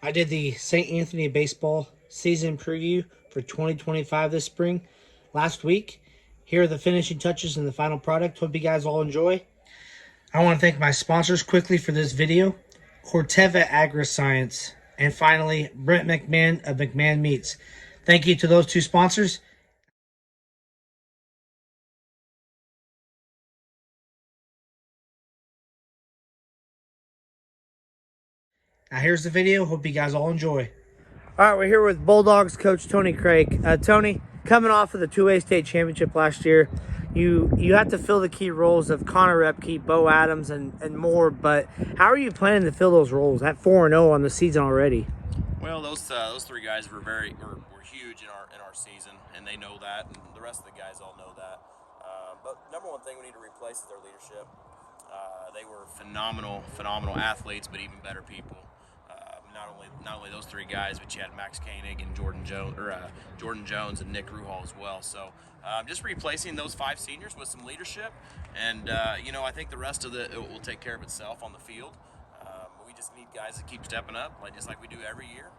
I did the St. Anthony baseball season preview for 2025 this spring last week. Here are the finishing touches and the final product. Hope you guys all enjoy. I want to thank my sponsors quickly for this video. Corteva Agriscience, and finally, Brent McMahon of McMahon Meats. Thank you to those two sponsors. Now here's the video. Hope you guys all enjoy. All right, we're here with Bulldogs coach Tony Kreke. Tony, coming off of the 2A state championship last year, you have to fill the key roles of Connor Repke, Bo Adams, and more. But how are you planning to fill those roles at 4-0 on the season already? Well, those three guys were huge in our season, and they know that, and the rest of the guys all know that. But number one thing we need to replace is their leadership. They were phenomenal athletes, but even better people. Not only those three guys, but you had Max Koenig and Jordan Jones and Nick Ruhal as well. So just replacing those 5 seniors with some leadership, and I think the rest of it will take care of itself on the field. We just need guys that keep stepping up, just like we do every year.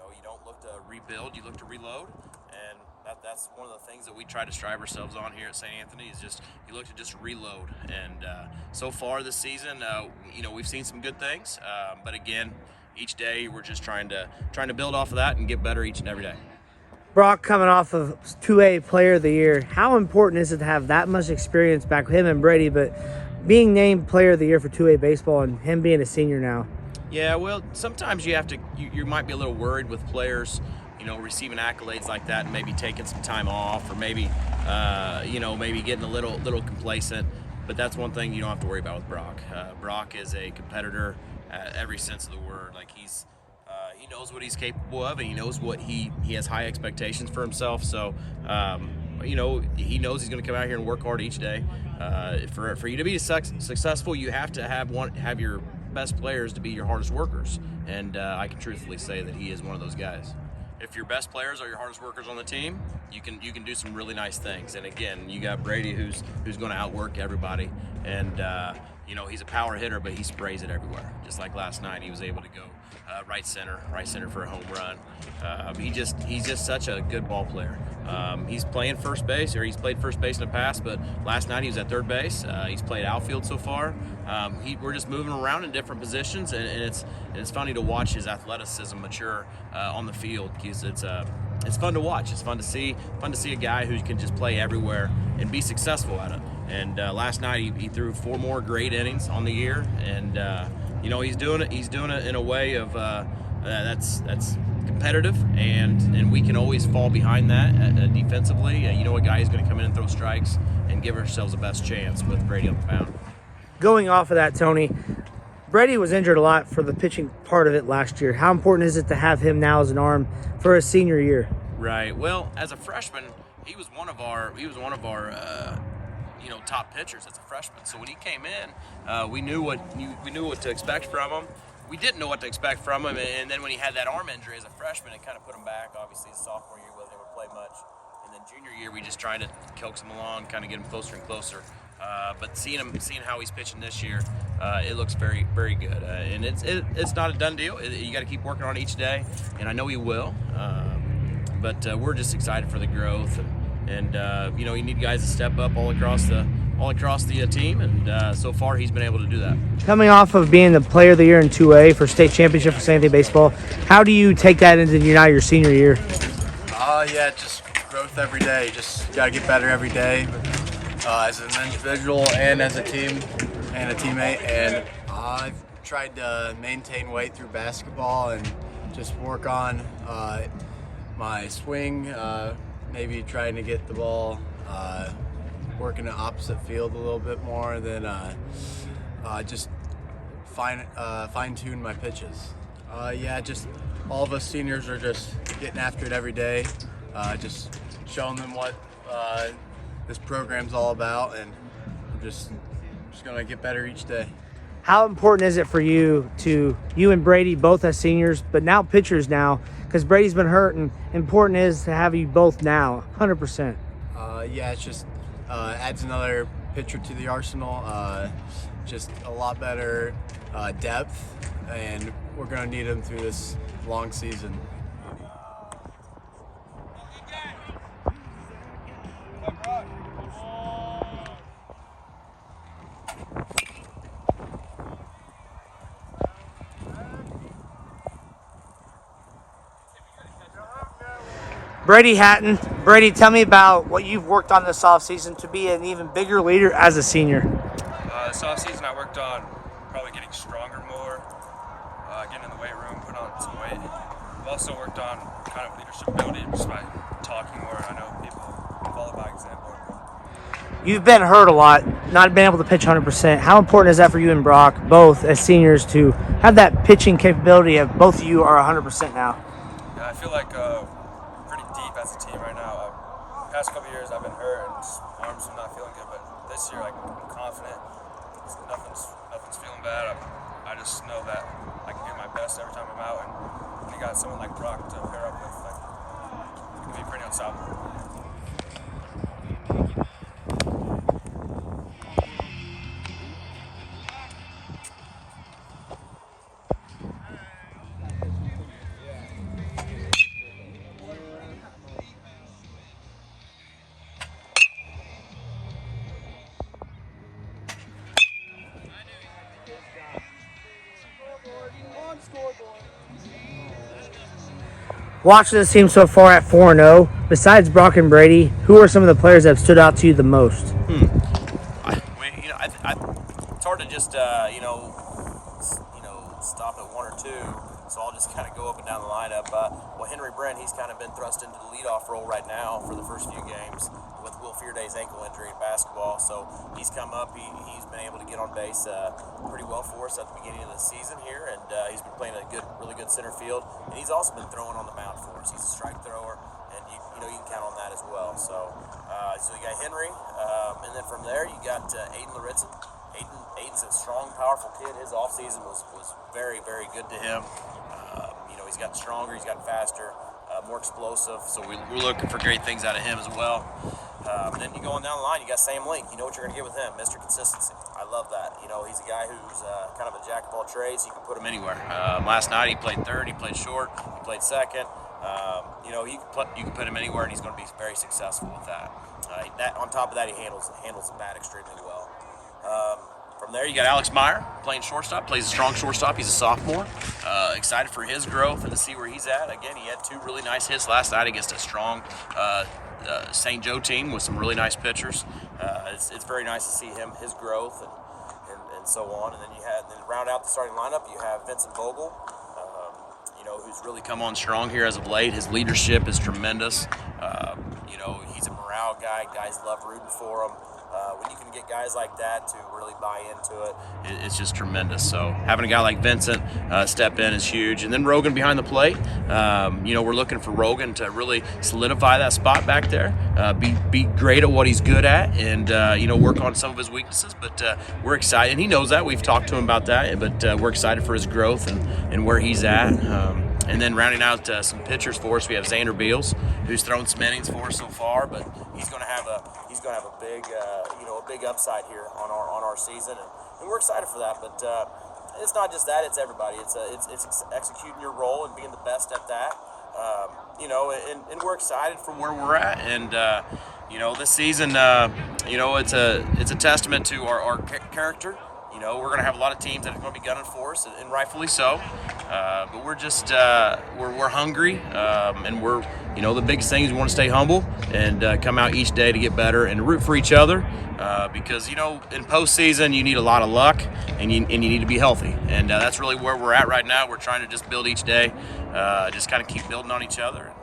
You don't look to rebuild, you look to reload, and that's one of the things that we try to strive ourselves on here at St. Anthony is just you look to just reload. And so far this season, we've seen some good things, but again, each day we're just trying to build off of that and get better each and every day. Brock coming off of 2A Player of the Year, how important is it to have that much experience back with him and Brady, but being named Player of the Year for 2A baseball and him being a senior now? Yeah, well, sometimes you might be a little worried with players, receiving accolades like that and maybe taking some time off, or maybe, maybe getting a little complacent. But that's one thing you don't have to worry about with Brock. Brock is a competitor every sense of the word. He knows what he's capable of, and he knows what he has high expectations for himself. So, he knows he's going to come out here and work hard each day. For you to be successful, you have to have your best players to be your hardest workers, and I can truthfully say that he is one of those guys. If your best players are your hardest workers on the team, you can do some really nice things. And again, you got Brady who's going to outwork everybody, and he's a power hitter, but he sprays it everywhere. Just like last night, he was able to go right center for a home run. He's just such a good ball player. He's playing first base, or he's played first base in the past, but last night he was at third base. He's played outfield so far. We're just moving around in different positions, and it's funny to watch his athleticism mature on the field, because it's fun to watch. It's fun to see a guy who can just play everywhere and be successful at it. And last night he threw 4 more great innings on the year, and he's doing it in a way of that's competitive, and we can always fall behind that defensively. A guy is going to come in and throw strikes and give ourselves the best chance with Brady on the mound. Going off of that, Tony, Brady was injured a lot for the pitching part of it last year. How important is it to have him now as an arm for his senior year? Right. Well, as a freshman, he was one of our top pitchers as a freshman. So when he came in, we knew what to expect from him. We didn't know what to expect from him, and then when he had that arm injury as a freshman, it kind of put him back. Obviously, his sophomore year wasn't able to play much, and then junior year we just tried to coax him along, kind of get him closer and closer. But seeing how he's pitching this year, it looks very, very good. And it's not a done deal. You got to keep working on it each day, and I know he will. But we're just excited for the growth, and you need guys to step up all across the team, and so far he's been able to do that. Coming off of being the Player of the Year in 2A for state championship for St. Anthony baseball, how do you take that into your senior year? Just growth every day. Just gotta get better every day, as an individual and as a team and a teammate. And I've tried to maintain weight through basketball and just work on my swing. Maybe trying to get the ball. Working the opposite field a little bit more, than just fine-tune my pitches. Just all of us seniors are just getting after it every day, just showing them what this program's all about, and I'm just gonna get better each day. How important is it for you and Brady both as seniors, but now pitchers now, because Brady's been hurt, and important is to have you both now 100%? It's just adds another pitcher to the arsenal. Just a lot better depth, and we're going to need him through this long season. Brady Hatton. Brady, tell me about what you've worked on this offseason to be an even bigger leader as a senior. This offseason I worked on probably getting stronger more, getting in the weight room, putting on some weight. I've also worked on kind of leadership ability just by talking more. I know people follow by example. You've been hurt a lot, not been able to pitch 100%. How important is that for you and Brock, both as seniors, to have that pitching capability of both of you are 100% now? Yeah, I feel like pretty deep as a team right now. Past couple years I've been hurt and arms are not feeling good, but this year like, I'm confident. Nothing's feeling bad. I just know that I can give my best every time I'm out, and when you got someone like Brock to pair up with, like, it can be pretty unstoppable. Watching this team so far at 4-0, besides Brock and Brady, who are some of the players that have stood out to you the most? It's hard to just stop at one or two. So I'll just kind of go up and down the lineup. Henry Brent, he's kind of been thrust into the leadoff role right now for the first few games with Will Fearday's ankle injury in basketball. So he's come up. He's been able to get on base pretty well for us at the beginning of the season here, and he's been playing really good center field. And he's also been throwing on the mound for us. He's a strike thrower, and you can count on that as well. So you got Henry, and then from there you got Aiden Laritzen. Aiden's a strong, powerful kid. His offseason was very, very good to him. He's gotten stronger, he's gotten faster, more explosive. So we're looking for great things out of him as well. And then you go on down the line, you got Sam Link. You know what you're going to get with him, Mr. Consistency. I love that. He's a guy who's kind of a jack of all trades. You can put him anywhere. Last night he played third, he played short, he played second. You can put him anywhere, and he's going to be very successful with that. On top of that, he handles the bat extremely well. From there, you got Alex Meyer playing shortstop, plays a strong shortstop. He's a sophomore. Excited for his growth and to see where he's at. Again, he had two really nice hits last night against a strong St. Joe team with some really nice pitchers. It's very nice to see his growth and so on. And then round out the starting lineup, you have Vincent Vogel, who's really come on strong here as of late. His leadership is tremendous. He's a morale guy. Guys love rooting for him. When you can get guys like that to really buy into it, it's just tremendous. So having a guy like Vincent step in is huge. And then Rogan behind the plate. We're looking for Rogan to really solidify that spot back there, be great at what he's good at, and work on some of his weaknesses. But we're excited, and he knows that. We've talked to him about that, but we're excited for his growth and where he's at. And then rounding out some pitchers for us, we have Xander Beals, who's thrown some innings for us so far, but he's going to have a big upside here on our season, and we're excited for that. But it's not just that; it's everybody. It's executing your role and being the best at that. And we're excited for where we're at. And this season, it's a testament to our character. We're going to have a lot of teams that are going to be gunning for us, and rightfully so. But we're just we're hungry, and we're the biggest thing is we want to stay humble and come out each day to get better and root for each other. Because in postseason you need a lot of luck, and you need to be healthy, and that's really where we're at right now. We're trying to just build each day, just kind of keep building on each other,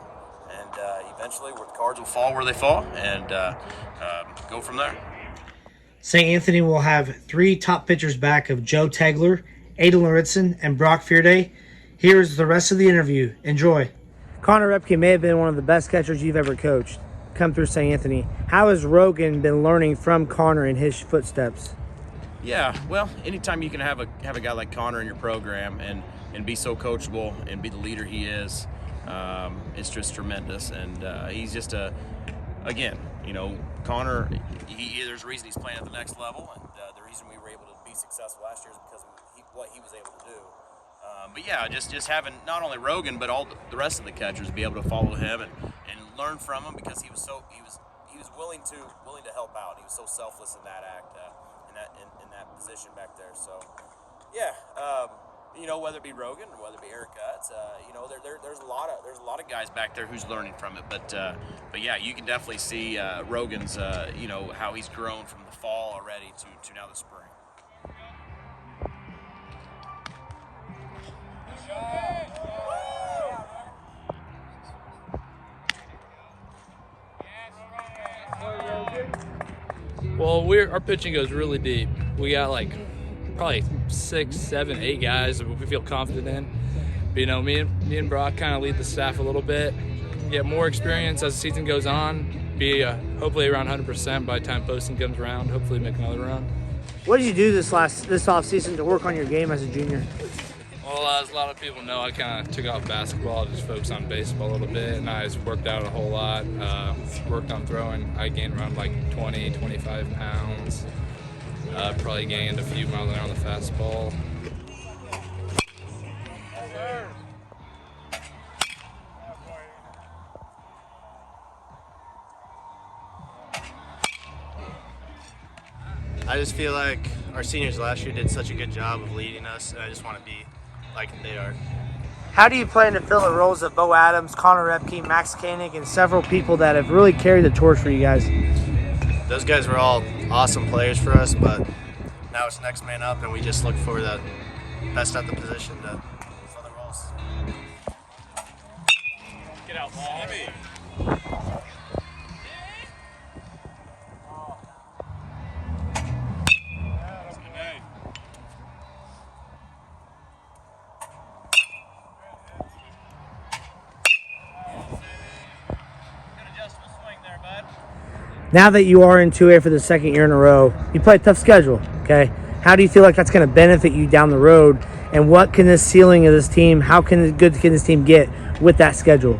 and eventually the cards will fall where they fall, and go from there. St. Anthony will have 3 top pitchers back of Joe Tegler, Aiden Laritzen, and Brock Fearday. Here's the rest of the interview. Enjoy. Connor Repke may have been one of the best catchers you've ever coached. Come through St. Anthony. How has Rogan been learning from Connor in his footsteps? Yeah, well, anytime you can have a guy like Connor in your program and be so coachable and be the leader he is, it's just tremendous. And he's just Connor, there's a reason he's playing at the next level, and the reason we were able to be successful last year is because of what he was able to do. But yeah, just having not only Rogan but all the rest of the catchers be able to follow him and learn from him, because he was willing to help out. He was so selfless in that act, in that position back there. So yeah, whether it be Rogan or whether it be Eric Gutz, there's a lot of guys back there who's learning from it. But yeah, you can definitely see Rogan's how he's grown from the fall already to now the spring. Well, our pitching goes really deep. We got like probably 6, 7, 8 guys that we feel confident in. But, me and Brock kind of lead the staff a little bit. Get more experience as the season goes on. Be hopefully around 100% by the time posting comes around. Hopefully make another run. What did you do this off season to work on your game as a junior? Well, as a lot of people know, I kind of took off basketball, just focused on baseball a little bit, and I just worked out a whole lot. Worked on throwing. I gained around like 20, 25 pounds. Probably gained a few miles an hour on the fastball. I just feel like our seniors last year did such a good job of leading us, and I just want to be like they are. How do you plan to fill the roles of Bo Adams, Connor Repke, Max Koenig, and several people that have really carried the torch for you guys? Those guys were all awesome players for us, but now it's next man up, and we just look for the best at the position to fill the roles. Get out, ball. Now that you are in 2A for the second year in a row, you play a tough schedule, okay? How do you feel like that's going to benefit you down the road? And what can this ceiling of this team, how good can this team get with that schedule?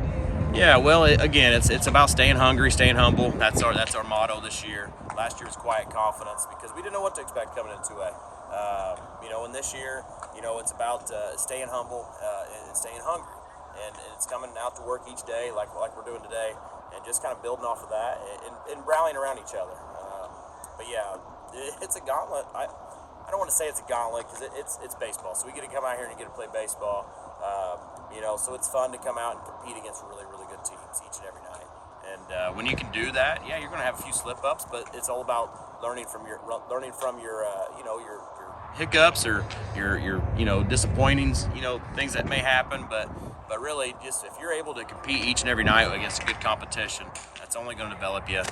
Yeah, well, again, it's about staying hungry, staying humble. That's our motto this year. Last year was quiet confidence because we didn't know what to expect coming into 2A. And this year, it's about staying humble and staying hungry. And it's coming out to work each day like we're doing today, and just kind of building off of that and rallying around each other. But yeah, it's a gauntlet. I don't want to say it's a gauntlet because it's baseball. So we get to come out here and get to play baseball. So it's fun to come out and compete against really, really good teams each and every night. And when you can do that, yeah, you're going to have a few slip-ups, but it's all about learning from your hiccups or your disappointings, things that may happen, but really, just if you're able to compete each and every night against a good competition, that's only going to develop you,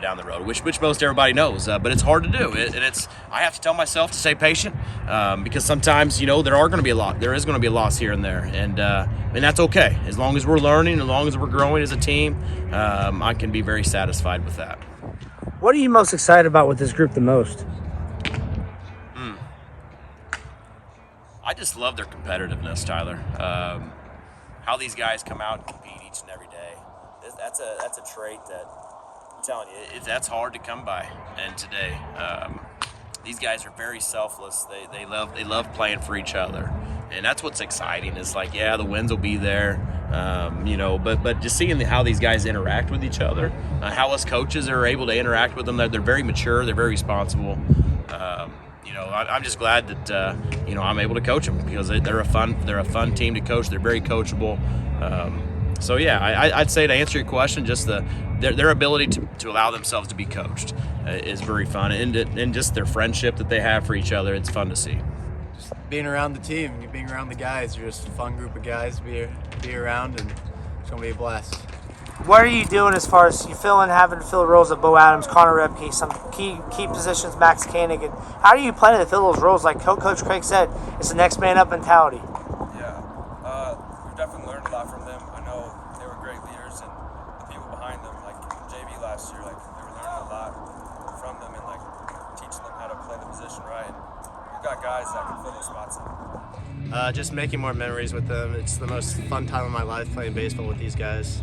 down the road, which most everybody knows. But it's hard to do, I have to tell myself to stay patient because sometimes, there is going to be a loss here and there, and that's okay as long as we're learning, as long as we're growing as a team. I can be very satisfied with that. What are you most excited about with this group the most? I just love their competitiveness, Tyler. How these guys come out and compete each and every day. That's a trait that I'm telling you, that's hard to come by. And today, these guys are very selfless. They love playing for each other, and that's what's exciting. Is like, yeah, the wins will be there, but just seeing how these guys interact with each other, how us coaches are able to interact with them. They're very mature. They're very responsible. I'm just glad that I'm able to coach them because they're a fun team to coach. They're very coachable. So yeah, I'd say to answer your question, just their ability to allow themselves to be coached is very fun, and just their friendship that they have for each other. It's fun to see. Just being around the team, being around the guys, you're just a fun group of guys to be around, and it's gonna be a blast. What are you doing as far as having to fill the roles of Bo Adams, Connor Repke, some key positions, Max Koenig, and how do you plan to fill those roles? Like Coach Kreke said, it's the next man up mentality. Yeah, we've definitely learned a lot from them. I know they were great leaders, and the people behind them, like JV last year, like they were learning a lot from them and like teaching them how to play the position right. And we've got guys that can fill those spots in. Just making more memories with them. It's the most fun time of my life playing baseball with these guys.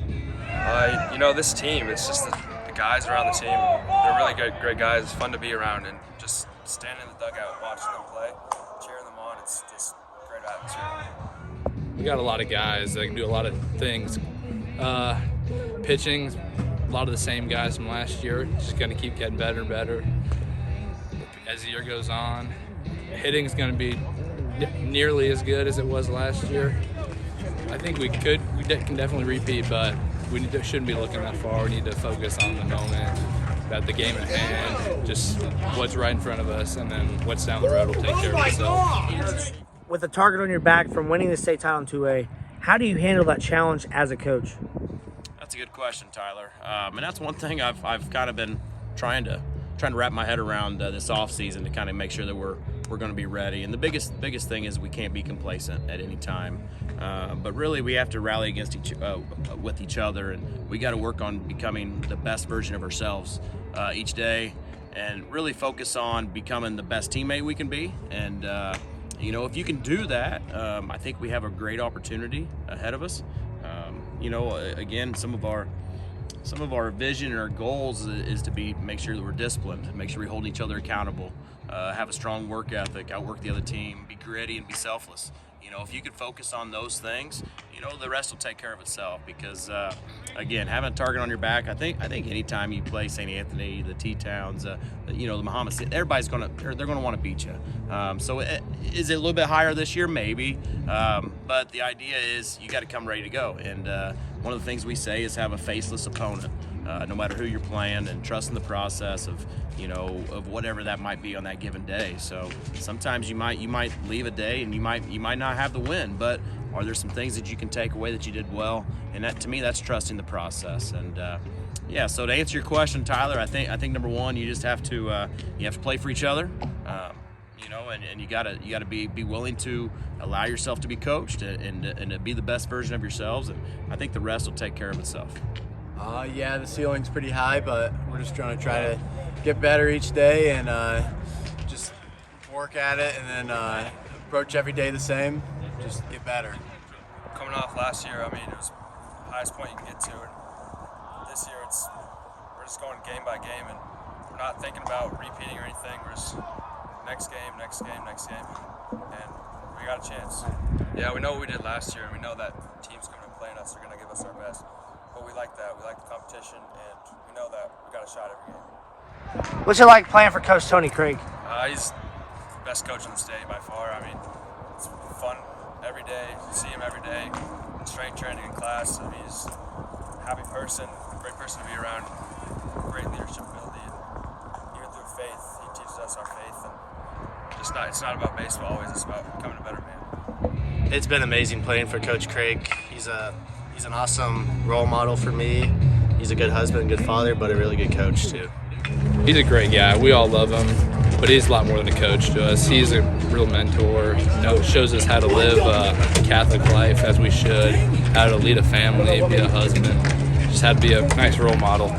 This team, it's just the guys around the team. They're really great guys. It's fun to be around, and just standing in the dugout and watching them play, cheering them on. It's just a great competitive atmosphere. We got a lot of guys that can do a lot of things. Pitching, a lot of the same guys from last year. Just going to keep getting better and better as the year goes on. Hitting is going to be nearly as good as it was last year. I think we can definitely repeat, but shouldn't be looking that far. We need to focus on the moment, about the game at hand, just what's right in front of us, and then what's down the road will take care of itself. With a target on your back from winning the state title in 2A, how do you handle that challenge as a coach? That's a good question, Tyler. And that's one thing I've kind of been trying to wrap my head around this off season to kind of make sure that we're going to be ready. And the biggest thing is we can't be complacent at any time. But really, we have to rally against with each other, and we got to work on becoming the best version of ourselves each day, and really focus on becoming the best teammate we can be. And if you can do that, I think we have a great opportunity ahead of us. Again, some of our vision and our goals is to make sure that we're disciplined, make sure we hold each other accountable, have a strong work ethic, outwork the other team, be gritty and be selfless. If you could focus on those things, the rest will take care of itself. Because again, having a target on your back, I think anytime you play St. Anthony, the T-Towns, the Muhammad, everybody's they're gonna want to beat you. So is it a little bit higher this year? Maybe, but the idea is you got to come ready to go. And one of the things we say is have a faceless opponent, no matter who you're playing, and trust in the process of whatever that might be on that given day. So sometimes you might leave a day and you might not have the win, but are there some things that you can take away that you did well? And that, to me, that's trusting the process. And so to answer your question, Tyler, I think number one, you just have to play for each other. And you gotta be willing to allow yourself to be coached and to be the best version of yourselves. And I think the rest will take care of itself. The ceiling's pretty high, but we're just trying to get better each day and just work at it, and then approach every day the same, just get better. Coming off last year, it was the highest point you can get to, and this year we're just going game by game, and we're not thinking about repeating or anything. We're just next game, and we got a chance. Yeah, we know what we did last year, and we know that teams coming and playing us are going to give us our best. But we like that. We like the competition, and we know that we got a shot every game. What's it like playing for Coach Tony Kreke? He's the best coach in the state by far. It's fun every day. You see him every day. Strength training in class. He's a happy person, great person to be around, great leadership ability. And even through faith, he teaches us our faith. And it's not about baseball always. It's about becoming a better man. It's been amazing playing for Coach Kreke. He's an awesome role model for me. He's a good husband, good father, but a really good coach too. He's a great guy. We all love him, but he's a lot more than a coach to us. He's a real mentor. Shows us how to live a Catholic life as we should, how to lead a family, be a husband, just how to be a nice role model.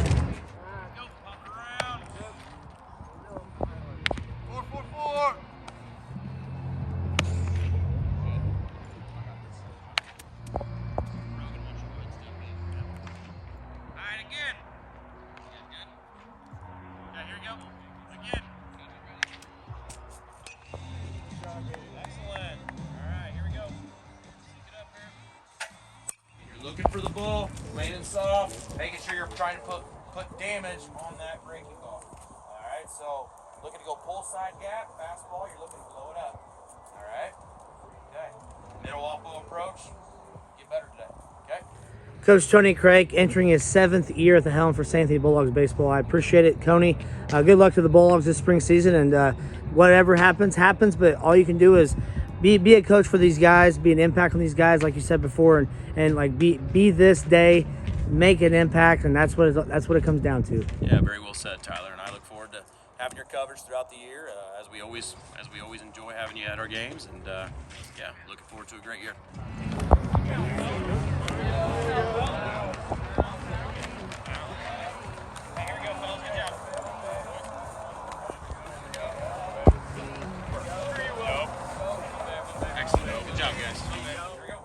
Looking for the ball, landing soft, making sure you're trying to put damage on that breaking ball. All right, so looking to go pull side gap, fastball, you're looking to blow it up. All right, okay. Middle off-ball approach, get better today, okay? Coach Tony Kreke entering his 7th year at the helm for St. Anthony Bulldogs baseball. I appreciate it, Coney. Good luck to the Bulldogs this spring season, and whatever happens, but all you can do is be a coach for these guys, be an impact on these guys, like you said before, and like be this day, make an impact, and that's what it comes down to. Yeah, very well said, Tyler. And I look forward to having your coverage throughout the year, as we always enjoy having you at our games, and looking forward to a great year. Good job, guys. Here we go.